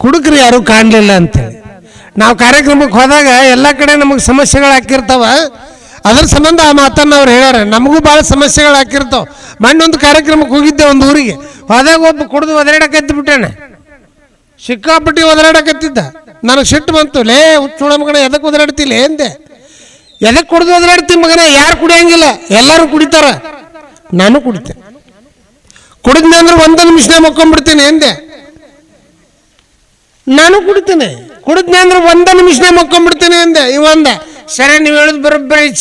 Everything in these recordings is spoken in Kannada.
ಕುಡುಕರು ಯಾರು ಕಾಣಲಿಲ್ಲ ಅಂತೇಳಿ ನಾವು ಕಾರ್ಯಕ್ರಮಕ್ಕೆ ಹೋದಾಗ ಎಲ್ಲ ಕಡೆ ನಮಗೆ ಸಮಸ್ಯೆಗಳು ಹಾಕಿರ್ತಾವ. ಅದ್ರ ಸಂಬಂಧ ಆ ಮಾತನ್ನು ಅವ್ರು ಹೇಳ್ಯಾರ. ನಮಗೂ ಭಾಳ ಸಮಸ್ಯೆಗಳು ಹಾಕಿರ್ತಾವ. ಮಣ್ಣೊಂದು ಕಾರ್ಯಕ್ರಮಕ್ಕೆ ಹೋಗಿದ್ದೆ ಒಂದು ಊರಿಗೆ. ಹೋದಾಗ ಒಬ್ಬ ಕುಡಿದು ಒದರಾಡಕತ್ತಿ ಬಿಟ್ಟಾನೆ. ಸಿಕ್ಕಾಪಟ್ಟಿ ಒದರಾಡಕತ್ತಿದ್ದ. ನನಗೆ ಸಿಟ್ಟು ಬಂತು. ಲೇ ಹುಚ್ಚುಳ ಮಗನ ಎದಕ್ಕೆ ಒದರಾಡ್ತಿಲ್ಲ ಎಂದೆ. ಎದಕ್ಕೆ ಕುಡಿದು ಒದರಾಡ್ತೀನಿ ಮಗನ? ಯಾರು ಕುಡಿಯಂಗಿಲ್ಲ, ಎಲ್ಲರೂ ಕುಡಿತಾರ. ನಾನು ಕುಡಿತೇನೆ. ಕುಡಿದ್ನೆ ಅಂದ್ರೆ ಒಂದು ನಿಮಿಷನೇ ಮಕ್ಕೊಂಡ್ಬಿಡ್ತೀನಿ ಎಂದೆ. ನಾನು ಕುಡಿತೇನೆ. ಕುಡಿದ್ನೆ ಅಂದ್ರೆ ಒಂದು ನಿಮಿಷನೇ ಮಕ್ಕೊಂಡ್ಬಿಡ್ತೀನಿ ಎಂದೆ. ಇವಂದ ಸರ ನೀವು ಹೇಳೋದು ಬರೋಬ್ಬರ ಐತೆ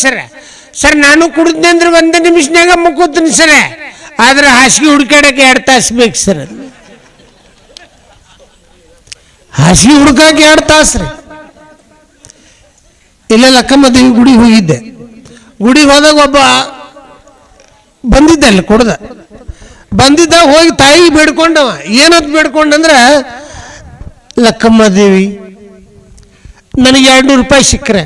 ಸರ್ ನಾನು ಕುಡಿದ್ನೆ ಅಂದ್ರೆ ಒಂದು ನಿಮಿಷನಾಗ ಮಕ್ಕೋತೀನಿ ಸರ. ಆದ್ರೆ ಹಾಸಿಗೆ ಹುಡುಕಾಡಕ್ಕೆ 2 ತಾಸು ಬೇಕು ಸರ್. ಹಾಸಿಗೆ ಹುಡುಕಾಕೆ 2 ತಾಸು ರೀ. ಇಲ್ಲೇ ಲಕ್ಕಮ್ಮ ದೇವಿ ಗುಡಿಗೆ ಹೋಗಿದ್ದೆ. ಗುಡಿಗೆ ಹೋದಾಗ ಒಬ್ಬ ಬಂದಿದ್ದ, ಅಲ್ಲಿ ಕುಡ್ದ ಬಂದಿದ್ದ. ಹೋಗಿ ತಾಯಿಗೆ ಬೇಡ್ಕೊಂಡವ. ಏನಂತ ಬೇಡ್ಕೊಂಡಂದ್ರೆ, ಲಕ್ಕಮ್ಮ ದೇವಿ ನನಗೆ 200 ರೂಪಾಯಿ ಸಿಕ್ಕರೆ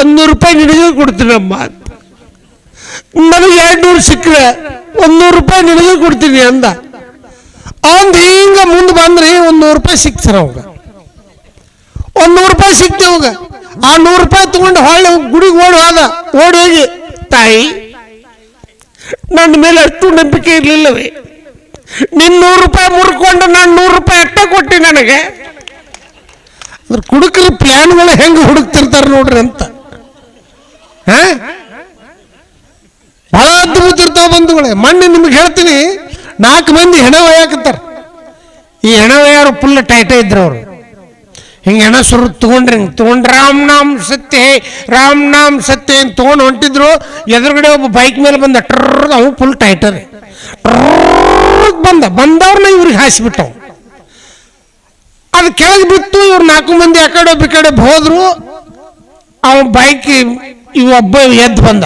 100 ರೂಪಾಯಿ ನಿನಗೆ ಕೊಡ್ತೀನಮ್ಮ. ನನಗೆ 200 ಸಿಕ್ಕರೆ 100 ರೂಪಾಯಿ ನಿನಗೆ ಕೊಡ್ತೀನಿ ಅಂದ. ಅವಂದು ಹಿಂಗ ಮುಂದೆ ಬಂದ್ರಿ 100 ರೂಪಾಯಿ ಸಿಕ್ತಾರ ಅವಾಗ. 100 ರೂಪಾಯಿ ಸಿಕ್ತೆ ಅವಾಗ. ಆ 100 ರೂಪಾಯಿ ತಗೊಂಡು ಹೊಳ್ಳಿ ಗುಡಿಗೆ ಓಡಿ ಹೋದ. ಓಡಿ ಹೋಗಿ, ತಾಯಿ ನನ್ನ ಮೇಲೆ ಅಷ್ಟು ನಂಬಿಕೆ ಇರಲಿಲ್ಲವೇ? ನಿನ್ನ 100 ರೂಪಾಯಿ ಮುರ್ಕೊಂಡು ನಾನು 100 ರೂಪಾಯಿ ಅಷ್ಟೇ ಕೊಟ್ಟಿ ನನಗೆ. ಅದ್ರ ಕುಡುಕರ ಪ್ಲಾನ್ಗಳು ಹೆಂಗೆ ಹುಡುಕ್ತಿರ್ತಾರೆ ನೋಡ್ರಿ ಅಂತ. ಬಹಳ ಅದ್ಭುತ ಇರ್ತಾವ ಬಂಧುಗಳೇ. ಮೊನ್ನೆ ನಿಮ್ಗೆ ಹೇಳ್ತೀನಿ, 4 ಮಂದಿ ಹೆಣ ಒಯ್ಯಾಕತ್ತಾರ. ಈ ಹೆಣ ಒಯ್ಯಾರು ಫುಲ್ ಟೈಟ ಇದ್ರು ಅವರು. ಹಿಂಗೆ ಹೆಣ ಸುರು ತಗೊಂಡು ರಾಮ್ ನಾಮ್ ಸತ್ಯ ರಾಮ್ ನಾಮ್ ಸತ್ಯ ಅಂತ ತೊಗೊಂಡು ಹೊಂಟಿದ್ರು. ಎದುರುಗಡೆ ಒಬ್ಬ ಬೈಕ್ ಮೇಲೆ ಬಂದ. ಟ್ರರ್ ಅವು ಫುಲ್ ಟೈಟರ್ ಬಂದವ್ರನ್ನ ಇವ್ರಿಗೆ ಹಾಸಿಬಿಟ್ಟವು. ಅದು ಕೆಳಗೆ ಬಿತ್ತು. ಇವ್ರು 4 ಮಂದಿ ಆ ಕಡೆ ಒಬ್ಬ ಕಡೆ ಹೋದ್ರು. ಅವ ಬೈಕ್ ಒಬ್ಬ ಎದ್ದು ಬಂದ.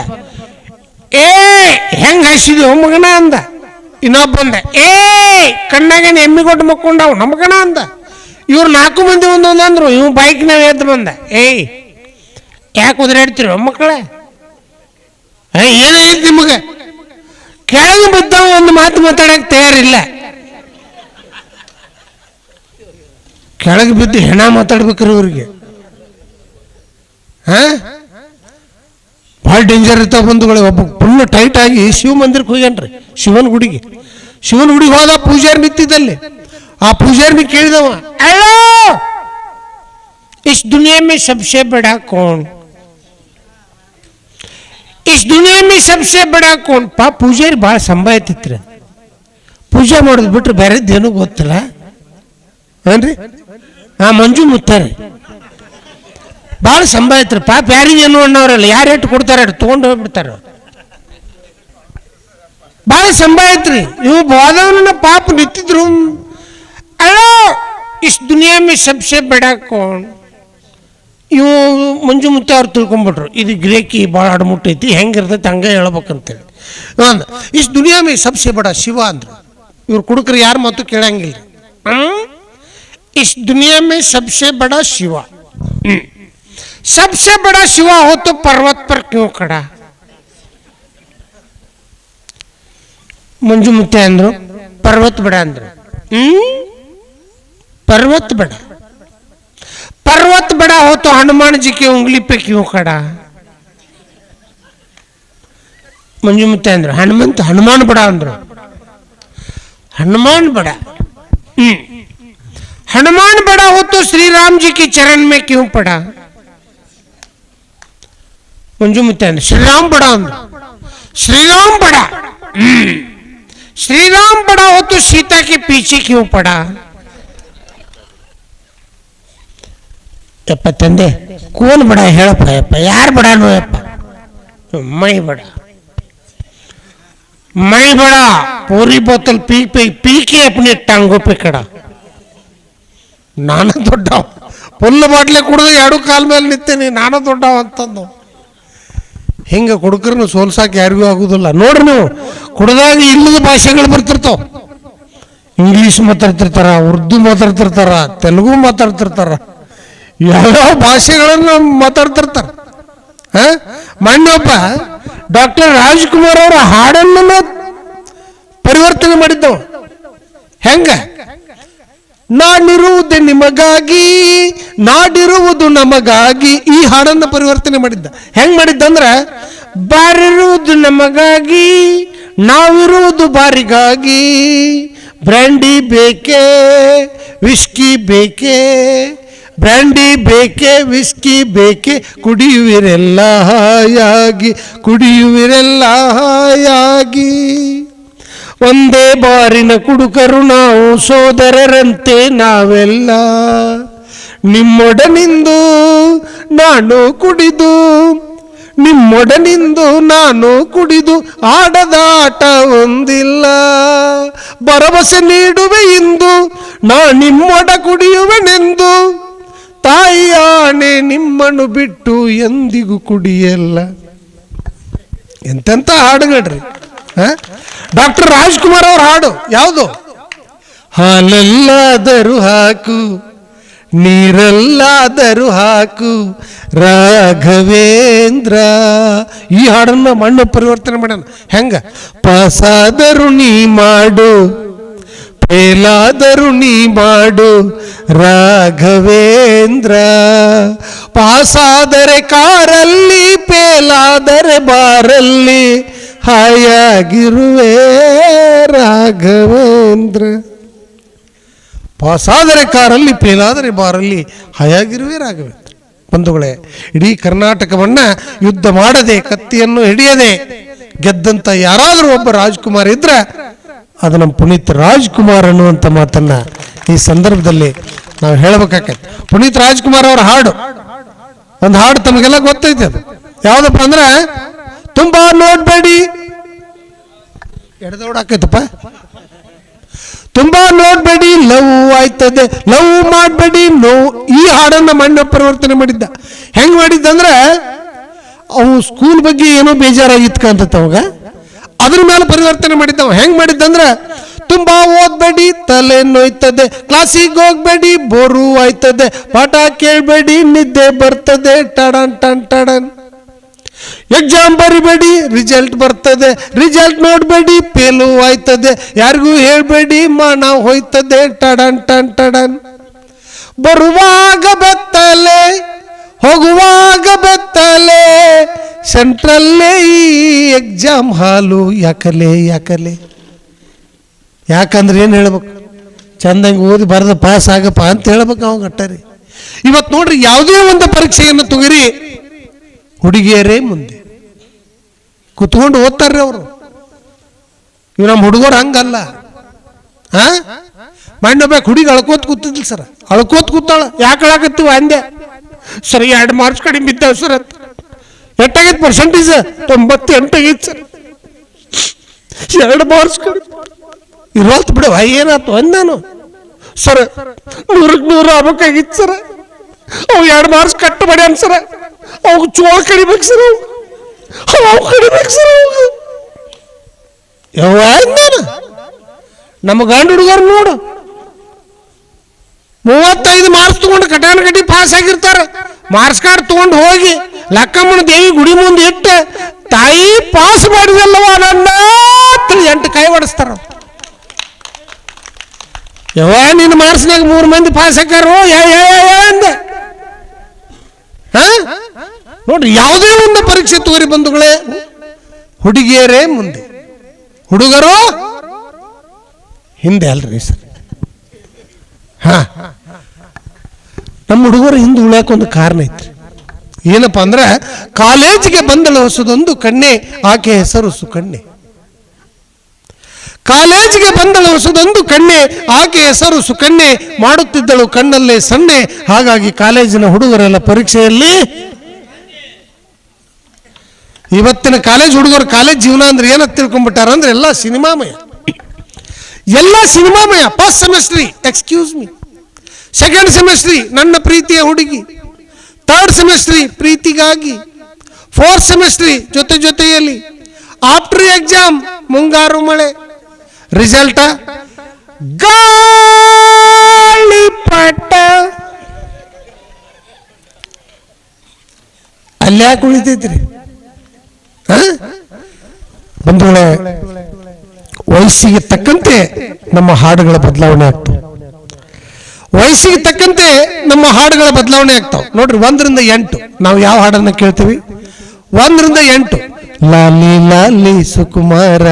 ಹೆಂಗ್ ಹಾಸಿದ್ವಿ ಮಗನ ಅಂದ. ಇನ್ನೊಬ್ಬ ಬಂದ, ಕಣ್ಣಾಗೇನು ಎಮ್ಮಿ ಕೊಟ್ಟು ಮಕ್ಕೊಂಡವ್ ನಮಗಣ ಅಂದ. ಇವ್ರು 4 ಮಂದಿ ಒಂದೊಂದು ಅಂದ್ರು. ಇವ್ ಬೈಕ್ನಾಗ ಎದ್ದು ಬಂದ. ಯಾಕೆ ಉದ್ರಾಡ್ತಿರೋ ಮಕ್ಕಳ? ಏನಾಯ್ತು ನಿಮಗೆ? ಕೆಳಗೆ ಬಿದ್ದವ ಒಂದು ಮಾತು ಮಾತಾಡಕ್ಕೆ ತಯಾರಿಲ್ಲ. ಕೆಳಗೆ ಬಿದ್ದು ಹೆಣ ಮಾತಾಡ್ಬೇಕ್ರಿ ಇವ್ರಿಗೆ. ಭಾಳ ಡೇಂಜರ್ ಇರ್ತಾವ ಬಂಧುಗಳೇ. ಒಬ್ಬ ಫುಲ್ ಟೈಟ್ ಆಗಿ ಶಿವ ಮಂದಿರಕ್ಕೆ ಹೋಗ್ಯಾನ್ರಿ. ಶಿವನ ಗುಡಿಗೆ ಹೋದ. ಪೂಜಾರಿ ನಿಂತಿದ್ದಲ್ಲಿ. ಆ ಪೂಜಾರಿನ ಕೇಳಿದವ, ಅಲ್ಲೋ is Duniya May Sabse Bada Kaun? Is ದುನಿಯಾ ಮೇ ಸಬ್ಸೆ ಬಡಾ ಕೌನ್? ಪೂಜಾರಿ ಭಾಳ ಸಂಭಾಯ್ತಿತ್ರ. ಪೂಜೆ ಮಾಡೋದು ಬಿಟ್ರೆ ಬೇರೆದ್ದೇನು ಗೊತ್ತಿಲ್ಲ ಏನ್ರಿ. ಮಂಜು ಮುತ್ತಾರೆ ಭಾಳ ಸಂಭಾಯ್ತ್ರಿ. ಪಾಪ ಯಾರಿಗೇನು ಅನ್ನೋರಲ್ಲ. ಯಾರು ಎಷ್ಟು ಕೊಡ್ತಾರೆ ಅಷ್ಟು ತೊಗೊಂಡು ಹೋಗ್ಬಿಡ್ತಾರೆ. ಭಾಳ ಸಂಭಾಯ್ತ್ರಿ. ಇವು ಹೋದವನ ಪಾಪ ನಿಂತಿದ್ರು. ಅಲ್ಲೋ ಇಸ್ ದುನಿಯಾ ಮೇ ಸಬ್ಸೆ ಬಡಾ ಕೌನ್? ಇವು ಮಂಜು ಮುತ್ತ ಅವ್ರು ತಿಳ್ಕೊಂಬಿಟ್ರು. ಇದು ಗ್ರೇಕಿ ಭಾಳ ಅಡ್ಮುಟ್ಟೈತಿ, ಹೆಂಗಿರ್ತೈತಿ ಹಂಗೆ ಹೇಳ್ಬೇಕಂತೇಳಿ. ಇಸ್ ದುನಿಯಾ ಮೇ ಸಬ್ಸೆ ಬಡಾ ಶಿವ ಅಂದ್ರು. ಇವ್ರು ಕುಡುಕರು ಯಾರು ಮಾತು ಕೇಳಂಗಿಲ್ಲ. ಇಸ್ ದುನಿಯಾ ಮೇ ಸಬ್ಸೆ ಬಡಾ ಶಿವ. सबसे बड़ा शिवा हो तो पर्वत पर क्यों खड़ा? मंजू मुत्ते अंदर पर्वत बड़ा अंदर पर्वत बड़ा हो तो हनुमान जी की उंगली पे क्यों खड़ा? मंजू मुत्ते अंदर हनुमान बड़ा अंदर हनुमान बड़ा हो तो श्री राम जी की चरण में क्यों पड़ा? मंजू मुत्ते अंदर श्रीराम बड़ा हो तो सीता के पीछे क्यों पड़ा? यप्ಪ ತಂದೆ कौन बड़ा ಹೇಳಪ್ಪ ಯಪ್ಪ ಯಾರು ಬಡಾನೋ ಯಪ್ಪ? मैं बड़ा पूरी बोतल पी के अपने टांगों पे खड़ा. ನಾನು ದೊಡ್ಡವ. ಫುಲ್ ಬಾಟ್ಲೆ ಕುಡಿದು 2 ಕಾಲ ಮೇಲೆ ನಿಂತೇನೆ. ನಾನು ದೊಡ್ಡವ ಅಂತಂದು. ಹಿಂಗೆ ಕುಡುಕರನ್ನು ಸೋಲ್ಸಾಕ ಯಾರಿಗೂ ಆಗುದಿಲ್ಲ. ನೋಡ್ರಿ ನೀವು ಕುಡ್ದಾಗ ಇಲ್ಲದ ಭಾಷೆಗಳು ಬರ್ತಿರ್ತಾವ. ಇಂಗ್ಲೀಷ್ ಮಾತಾಡ್ತಿರ್ತಾರ, ಉರ್ದು ಮಾತಾಡ್ತಿರ್ತಾರ, ತೆಲುಗು ಮಾತಾಡ್ತಿರ್ತಾರ, ಯಾವ್ಯಾವ ಭಾಷೆಗಳನ್ನು ಮಾತಾಡ್ತಿರ್ತಾರ. ಮೊನ್ನೆ ಒಬ್ಬ ಡಾಕ್ಟರ್ ರಾಜ್ಕುಮಾರ್ ಅವರ ಹಾಡನ್ನು ಪರಿವರ್ತನೆ ಮಾಡಿದ್ದವ. ಹೆಂಗ ನಾನಿರುವುದೇ ನಿಮಗಾಗಿ, ನಾಡಿರುವುದು ನಮಗಾಗಿ. ಈ ಹಾಡನ್ನು ಪರಿವರ್ತನೆ ಮಾಡಿದ್ದ. ಹೆಂಗ್ ಮಾಡಿದ್ದಂದ್ರೆ, ಬಾರಿರುವುದು ನಮಗಾಗಿ, ನಾವಿರುವುದು ಬಾರಿಗಾಗಿ. ಬ್ರ್ಯಾಂಡಿ ಬೇಕೇ, ವಿಸ್ಕಿ ಬೇಕೇ, ಬ್ರ್ಯಾಂಡಿ ಬೇಕೇ, ವಿಸ್ಕಿ ಬೇಕೇ, ಕುಡಿಯುವಿರೆಲ್ಲ ಹಾಯಾಗಿ, ಕುಡಿಯುವಿರೆಲ್ಲ ಹಾಯಾಗಿ. ಒಂದೇ ಬಾರಿನ ಕುಡುಕರು ನಾವು, ಸೋದರರಂತೆ ನಾವೆಲ್ಲ. ನಿಮ್ಮೊಡನಿಂದು ನಾನು ಕುಡಿದು, ನಿಮ್ಮೊಡನಿಂದು ನಾನು ಕುಡಿದು, ಆಡದ ಆಟ ಒಂದಿಲ್ಲ. ಭರವಸೆ ನೀಡುವೆ ಇಂದು, ನಾ ನಿಮ್ಮೊಡ ಕುಡಿಯುವೆನೆಂದು. ತಾಯಿಯ ಆಣೆ ನಿಮ್ಮನ್ನು ಬಿಟ್ಟು ಎಂದಿಗೂ ಕುಡಿಯಲ್ಲ. ಎಂತೆಂಥ ಹಾಡುಗಳ್ರಿ. ಡಾಕ್ಟರ್ ರಾಜ್ಕುಮಾರ್ ಅವ್ರ ಹಾಡು ಯಾವುದು? ಹಾಲಲ್ಲಾದರೂ ಹಾಕು, ನೀರಲ್ಲಾದರೂ ಹಾಕು ರಾಘವೇಂದ್ರ. ಈ ಹಾಡನ್ನ ಮಣ್ಣು ಪರಿವರ್ತನೆ ಮಾಡೋಣ. ಹೆಂಗ? ಪಾಸಾದರೂ ನೀ ಮಾಡು, ಫೇಲಾದರೂ ನೀ ಮಾಡು ರಾಘವೇಂದ್ರ. ಪಾಸಾದರೆ ಕಾರಲ್ಲಿ, ಫೇಲಾದರೆ ಬಾರಲ್ಲಿ, ಹಾಯಾಗಿರುವೆ ರಾಘವೇಂದ್ರ. ಪಾಸಾದರೆ ಕಾರಲ್ಲಿ, ಫೇಲಾದರೆ ಬಾರಲ್ಲಿ, ಹಾಯಾಗಿರುವೆ ರಾಘವೇಂದ್ರ. ಬಂಧುಗಳೇ, ಇಡೀ ಕರ್ನಾಟಕವನ್ನ ಯುದ್ಧ ಮಾಡದೆ, ಕತ್ತಿಯನ್ನು ಹಿಡಿಯದೆ ಗೆದ್ದಂತ ಯಾರಾದರೂ ಒಬ್ಬ ರಾಜ್ಕುಮಾರ್ ಇದ್ರೆ ಅದು ನಮ್ಮ ಪುನೀತ್ ರಾಜ್ಕುಮಾರ್ ಅನ್ನುವಂಥ ಮಾತನ್ನ ಈ ಸಂದರ್ಭದಲ್ಲಿ ನಾವು ಹೇಳಬೇಕಾಗತ್ತೆ. ಪುನೀತ್ ರಾಜ್ಕುಮಾರ್ ಅವರ ಹಾಡು, ಒಂದು ಹಾಡು ತಮಗೆಲ್ಲ ಗೊತ್ತೈತೆ. ಅದು ಯಾವ್ದಪ್ಪ ಅಂದ್ರೆ, ತುಂಬಾ ನೋಡ್ಬೇಡಿ, ಎಡದೋಡಾಕೈತಪ್ಪ. ತುಂಬಾ ನೋಡ್ಬೇಡಿ ಲವ್ ಆಯ್ತದೆ, ಲವ್ ಮಾಡಬೇಡಿ ನೋವು. ಈ ಹಾಡನ್ನ ಮಣ್ಣ ಪರಿವರ್ತನೆ ಮಾಡಿದ್ದ. ಹೆಂಗ್ ಮಾಡಿದ್ದಂದ್ರೆ, ಅವು ಸ್ಕೂಲ್ ಬಗ್ಗೆ ಏನೋ ಬೇಜಾರಾಗಿತ್ತು ಕಾಣ್ತೈತೆ ಅವಾಗ, ಅದ್ರ ಮೇಲೆ ಪರಿವರ್ತನೆ ಮಾಡಿದ್ದವ. ಹೆಂಗ್ ಮಾಡಿದ್ದಂದ್ರೆ, ತುಂಬಾ ಓದ್ಬೇಡಿ ತಲೆ ನೋಯ್ತದೆ, ಕ್ಲಾಸಿಗೆ ಹೋಗ್ಬೇಡಿ ಬೋರು ಆಯ್ತದೆ, ಪಾಠ ಕೇಳಬೇಡಿ ನಿದ್ದೆ ಬರ್ತದೆ, ಟಡನ್ ಟನ್ ಟಡನ್. ಎಕ್ಸಾಮ್ ಬರಿಬೇಡಿ ರಿಸಲ್ಟ್ ಬರ್ತದೆ, ರಿಸಲ್ಟ್ ನೋಡ್ಬೇಡಿ ಫೇಲು ಆಯ್ತದೆ, ಯಾರಿಗೂ ಹೇಳ್ಬೇಡಿ ಮಾನ ಹೋಯ್ತದೆ, ಟಡನ್ ಟನ್ ಟಡನ್. ಬರುವಾಗ ಬೆತ್ತಲೆ, ಹೋಗುವಾಗ ಬೆತ್ತಲೆ, ಸೆಂಟ್ರಲ್ಲೇ ಈ ಎಕ್ಸಾಮ್ ಹಾಲು ಯಾಕಲೆ ಯಾಕಲೆ. ಯಾಕಂದ್ರೆ ಏನು ಹೇಳ್ಬೇಕು, ಚಂದಂಗೆ ಓದಿ ಬರೆದು ಪಾಸ್ ಆಗಪ್ಪ ಅಂತ ಹೇಳ್ಬೇಕು ಅವಾಗ ಅಟ್ಟರಿ. ಇವತ್ತು ನೋಡ್ರಿ, ಯಾವುದೇ ಒಂದು ಪರೀಕ್ಷೆಯನ್ನು ತೆಗಿರಿ, ಹುಡುಗಿಯರೇ ಮುಂದೆ ಕುತ್ಕೊಂಡು ಓದ್ತಾರ್ರಿ ಅವರು. ಇವ್ ನಮ್ಮ ಹುಡುಗರು ಹಂಗಲ್ಲ. ಮಂಡಬೇಕು ಹುಡುಗಿ ಅಳ್ಕೋತ್ ಕೂತಿದ್ಲಿ ಸರ್, ಅಳ್ಕೋತ್ ಕೂತಾಳ. ಯಾಕೆ ಅಳಾಕತ್ತೀವ ಅಂದೆ. ಸರ್ 2 ಮಾರ್ಕ್ಸ್ ಕಡಿಮೆ ಬಿದ್ದಾವ ಸರ್ ಅಂತ. ಎಷ್ಟಾಗೈತೆ ಪರ್ಸೆಂಟೇಜ್? 98 ಆಗೈತೆ ಸರ್. 2 ಮಾರ್ಕ್ಸ್ ಕಡಿಮೆ ಇರೋತ್ ಬಿಡು. ಏನಾಯ್ತು ಅಂದ ನಾನು. ಸರ್ 100ಕ್ಕೆ 100 ಆಗ್ಬೇಕಾಗಿತ್ತು ಸರ್. ಅವು 2 ಮಾರ್ಕ್ಸ್ ಕಟ್ಟು ಮಾಡಿ ಅನ್ಸರ, ಅವಾಗ ಚೋಳ ಕಡಿಬೇಕು ಸರ್, ಅವು ಕಡಿಬೇಕು ಸರ್. ಯಾವ ನಮ್ಮ ಗಂಡು ಹುಡುಗರು ನೋಡು 35 ಮಾರ್ಕ್ಸ್ ತಗೊಂಡು ಕಟಾಣ ಕಟ್ಟಿ ಪಾಸ್ ಆಗಿರ್ತಾರೆ. ಮಾರ್ಕ್ಸ್ ಕಾರ್ಡ್ ತಗೊಂಡು ಹೋಗಿ ಲಕ್ಕಮ್ಮನ ದೇವಿ ಗುಡಿ ಮುಂದೆ ಇಟ್ಟು, ತಾಯಿ ಪಾಸ್ ಮಾಡಿದಲ್ಲವ ನನ್ನ 8 ಕೈ ಹೊಡಿಸ್ತಾರ. ಯಾವ ನಿನ್ನ ಮಾರ್ಕ್ಸ್ನಾಗ 3 ಮಂದಿ ಪಾಸ್ ಹಾಕಾರು ಅಂದೆ. ನೋಡ್ರಿ, ಯಾವುದೇ ಒಂದು ಪರೀಕ್ಷೆ ತೋರಿ ಬಂಧುಗಳೇ, ಹುಡುಗಿಯರೇ ಮುಂದೆ, ಹುಡುಗರು ಹಿಂದೆ ಅಲ್ರಿ ಸರ್. ನಮ್ಮ ಹುಡುಗರು ಹಿಂದೆ ಉಳ್ಯಾಕೊಂದು ಕಾರಣ ಐತ್ರಿ. ಏನಪ್ಪ ಅಂದ್ರೆ, ಕಾಲೇಜಿಗೆ ಬಂದಳು ಹೊಸದೊಂದು ಕಣ್ಣೆ, ಆಕೆ ಹೆಸರು ಸುಕನ್ಯೆ. ಕಾಲೇಜಿಗೆ ಬಂದಳು ಹೊಸದೊಂದು ಕಣ್ಣೆ, ಆಕೆ ಹೆಸರು ಸುಕನ್ಯೆ. ಮಾಡುತ್ತಿದ್ದಳು ಕಣ್ಣಲ್ಲೇ ಸನ್ನೆ, ಹಾಗಾಗಿ ಕಾಲೇಜಿನ ಹುಡುಗರೆಲ್ಲ ಪರೀಕ್ಷೆಯಲ್ಲಿ. ಇವತ್ತಿನ ಕಾಲೇಜ್ ಹುಡುಗರು ಕಾಲೇಜ್ ಜೀವನ ಅಂದ್ರೆ ಏನಂತ ತಿಳ್ಕೊಂಡ್ಬಿಟ್ಟಾರ ಅಂದ್ರೆ, ಎಲ್ಲ ಸಿನಿಮಾಮಯ, ಎಲ್ಲ ಸಿನಿಮಾಮಯ. First semester excuse me, second semester ನನ್ನ ಪ್ರೀತಿಯ ಹುಡುಗಿ, ಥರ್ಡ್ ಸೆಮಿಸ್ಟ್ರಿ ಪ್ರೀತಿಗಾಗಿ, ಫೋರ್ತ್ ಸೆಮಿಸ್ಟ್ರಿ ಜೊತೆ ಜೊತೆಯಲ್ಲಿ, ಆಫ್ಟರ್ ಎಕ್ಸಾಮ್ ಮುಂಗಾರು ಮಳೆ, ರಿಸಲ್ಟ ಗಾಳಿಪಟ. ಅಲ್ಯಾಕೆ ಉಳಿತೈತ್ರಿ ಬಂಧುಗಳೇ? ವಯಸ್ಸಿಗೆ ತಕ್ಕಂತೆ ನಮ್ಮ ಹಾಡುಗಳ ಬದಲಾವಣೆ ಆಗ್ತದೆ. ವಯಸ್ಸಿಗೆ ತಕ್ಕಂತೆ ನಮ್ಮ ಹಾಡುಗಳ ಬದಲಾವಣೆ ಆಗ್ತಾವ. ನೋಡ್ರಿ 1 ರಿಂದ 8 ನಾವು ಯಾವ ಹಾಡನ್ನ ಕೇಳ್ತೀವಿ? 1 ರಿಂದ 8 ಲಾಲಿ ಲಾಲಿ ಸುಕುಮಾರ